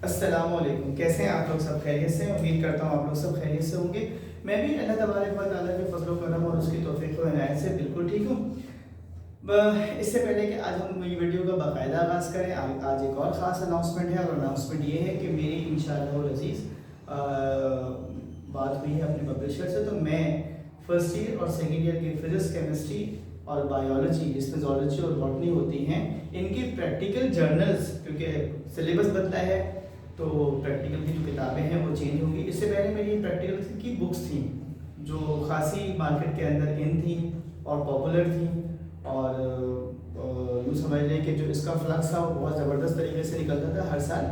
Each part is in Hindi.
अस्सलामुअलैकुम। कैसे हैं आप लोग? सब खैरियत से? उम्मीद करता हूँ आप लोग सब खैरियत से होंगे। मैं भी अल्लाह तबारक व तआला के फज़ल व करम और उसकी तौफ़ीक़ व इनायत से बिल्कुल ठीक हूँ। इससे पहले कि आज हम ये वीडियो का बाकायदा आगाज़ करें, आज एक और ख़ास अनाउंसमेंट है और अनाउंसमेंट ये है कि मेरी इंशाअल्लाह अज़ीज़ बात हुई है अपने पब्लिशर से। तो मैं फर्स्ट ईयर और सेकेंड ईयर की फिज़िक्स, केमिस्ट्री और बायोलॉजी, जिसमें ज़ूलॉजी और बॉटनी होती हैं, इनकी प्रैक्टिकल जर्नल्स, क्योंकि सिलेबस बदला है तो प्रैक्टिकल की जो किताबें हैं वो चेंज होंगी। इससे पहले मेरी प्रैक्टिकल की बुक्स थी जो खासी मार्केट के अंदर इन थी और पॉपुलर थी, और यूँ समझ लें कि जो इसका फ्लक्स था वो बहुत ज़बरदस्त तरीके से निकलता था हर साल,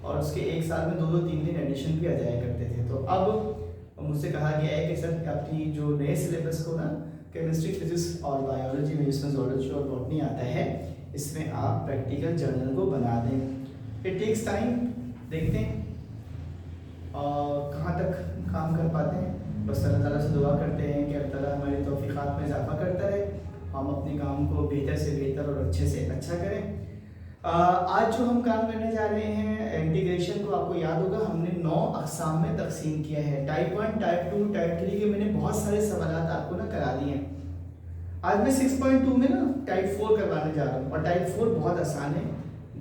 और उसके एक साल में 2-2 3 एडिशन भी आ जाया करते थे। तो अब मुझसे कहा गया है कि सर अपनी जो नए सिलेबस को ना, केमिस्ट्री, फिजिक्स और बायोलॉजी में जिसमें ज़ूलॉजी और बॉटनी आता है, इसमें आप प्रैक्टिकल जर्नल को बना दें। इट टेक्स टाइम, देखते हैं कहाँ तक काम कर पाते हैं। बस अल्लाह ताला से दुआ करते हैं कि अल्लाह ताला हमारी तौफ़ीक़ात में इजाफ़ा करता रहे, हम अपने काम को बेहतर से बेहतर और अच्छे से अच्छा करें। आज जो हम काम करने जा रहे हैं, इंटीग्रेशन को आपको याद होगा हमने 9 अक़साम में तकसीम किया है। टाइप 1, टाइप 2, टाइप 3 के मैंने बहुत सारे सवालात आपको ना करा दिए हैं। आज मैं 6.2 में ना टाइप 4 करवाने जा रहा हूँ, और टाइप 4 बहुत आसान है।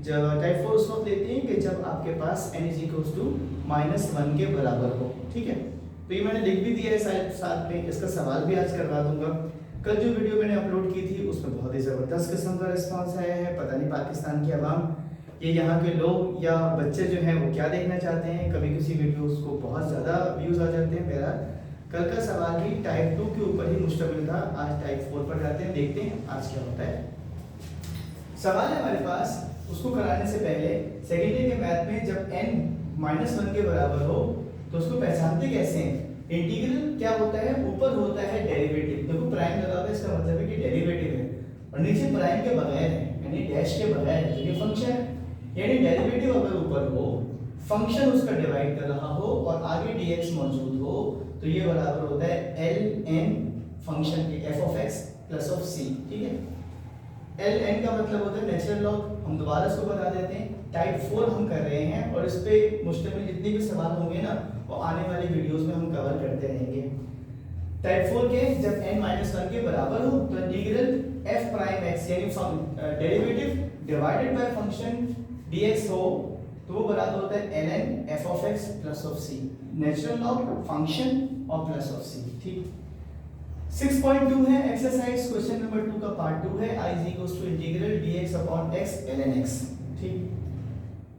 जब टाइप 4 उस वक्त लेते हैं कि जब आपके पास n = -1 के बराबर हो, ठीक है। तो ये मैंने लिख भी दिया है साथ में, इसका सवाल भी आज करवा दूंगा। कल जो वीडियो मैंने अपलोड की थी उसमें बहुत ही ज़बरदस्त किस्म का रिस्पांस आया है। पता नहीं पाकिस्तान की आवाम, ये यहाँ के लोग या बच्चे जो हैं वो क्या देखना चाहते हैं। कभी किसी वीडियोज़ को बहुत ज़्यादा व्यूज़ आ जाते हैं। बहरहाल कल का सवाल भी टाइप 2 के ऊपर ही मुश्तमिल था। आज टाइप 4 पर जाते हैं, देखते हैं आज क्या होता है। सवाल है हमारे पास, उसको कराने से पहले सेकेंड ईयर के मैथ में जब n-1 के बराबर हो तो उसको पहचानते कैसे हैं? इंटीग्रल क्या होता है? ऊपर होता है डेरिवेटिव। देखो प्राइम लगा हुआ है, इसका मतलब है कि डेरिवेटिव है, और नीचे प्राइम के बगैर है, यानी डैश के बगैर है, तो ये फंक्शन है। यानी डेरिवेटिव अगर ऊपर हो, फंक्शन उसका डिवाइड कर रहा हो और आगे dx मौजूद हो, तो ये बराबर होता है ln फंक्शन के f(x) + c, ठीक है। ln का मतलब होता है नेचुरल लॉग। हम दोबारा इसको बता देते हैं, टाइप 4 हम कर रहे हैं और इस पे मुश्तमिल जितने भी सवाल होंगे ना, वो आने वाली वीडियोस में हम कवर करते रहेंगे। टाइप 4 के जब n-1 के बराबर हो तो इंटीग्रल f'(x) यानी derivative divided by function dx हो, तो वो बराबर होता है ln f(x) + c, natural log function और +c, ठीक। 6.2 है एक्सरसाइज, क्वेश्चन नंबर 2 का पार्ट 2 है। I = dx/x ln x, ठीक।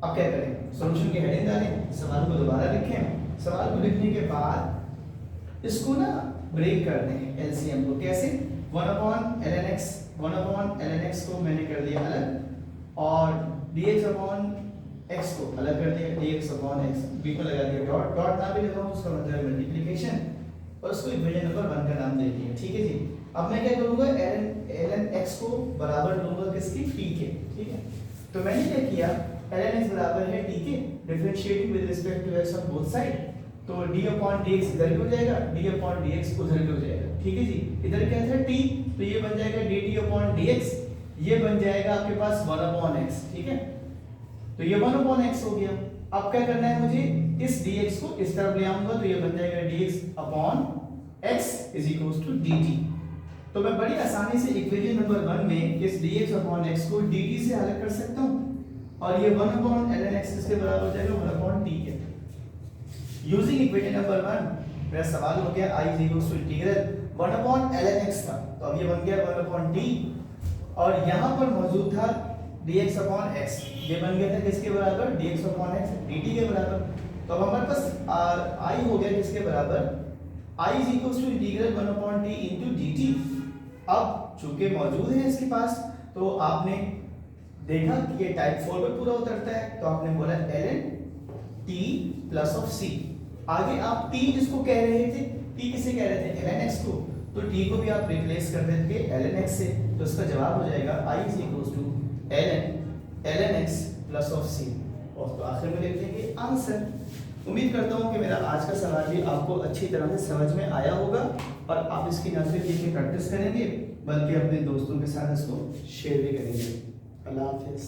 अब क्या करें? सॉल्यूशन की हेडिंग डालें, सवाल को दोबारा लिखें, सवाल को लिखने के बाद इसको ना ब्रेक कर दें एलसीएम को। कैसे? 1/ln x, 1/ln x को मैंने कर दिया अलग, और dx/x को अलग कर दिया, dx/x बी को लगा दिया डॉट, डॉट ना भी लगाऊं उसका मतलब है मल्टीप्लिकेशन, और उसको इक्वेशन नंबर 1 का नाम दे दिया, ठीक है जी। अब मैं क्या करूंगा? ln x को बराबर लूंगा किसकी? t के, ठीक है। तो मैंने क्या किया, ln x बराबर है t के, differentiating with respect to x on both side, तो d/dx इधर भी हो जाएगा, d/dx उधर भी हो जाएगा, ठीक है जी। इधर क्या था? t, तो ये बन जाएगा dt/dx, ये बन जाएगा आपके पास 1/x, ठीक है। तो ये 1/x हो गया। अब क्या करना है मुझे? इस dx को इस तरफ ले आऊंगा, तो ये बन जाएगा dx/x = dt। तो मैं बड़ी आसानी से इक्वेशन नंबर 1 में इस dx/x को dt से अलग कर सकता हूं, और ये 1/ln x इसके बराबर हो जाएगा 1/t के। यूजिंग इक्वेशन नंबर 1 मेरा सवाल हो गया I = 1/ln x था, तो अब ये बन गया 1/t, और यहां पर मौजूद था dx/x, ये बन गया था किसके बराबर? dx/x dt के बराबर। तो अब हमारे पास I हो गया किसके बराबर? I = 1/t dt। अब चूंकि मौजूद है इसके पास, तो आपने देखा कि ये टाइप 4 पे पूरा उतरता है, तो आपने बोला ln t + c। आगे आप t जिसको कह रहे थे, t किसे कह रहे थे? ln x को, तो t को भी आप रिप्लेस कर देंगे ln x से, तो इसका जवाब हो जाएगा I = ln x + c, और तो आखिर में लिख देंगे आंसर। उम्मीद करता हूँ कि मेरा आज का सवाल भी आपको अच्छी तरह से समझ में आया होगा, और आप इसकी न सिर्फ ये प्रैक्टिस करेंगे बल्कि अपने दोस्तों के साथ इसको शेयर भी करेंगे। अल्लाह हाफिज़।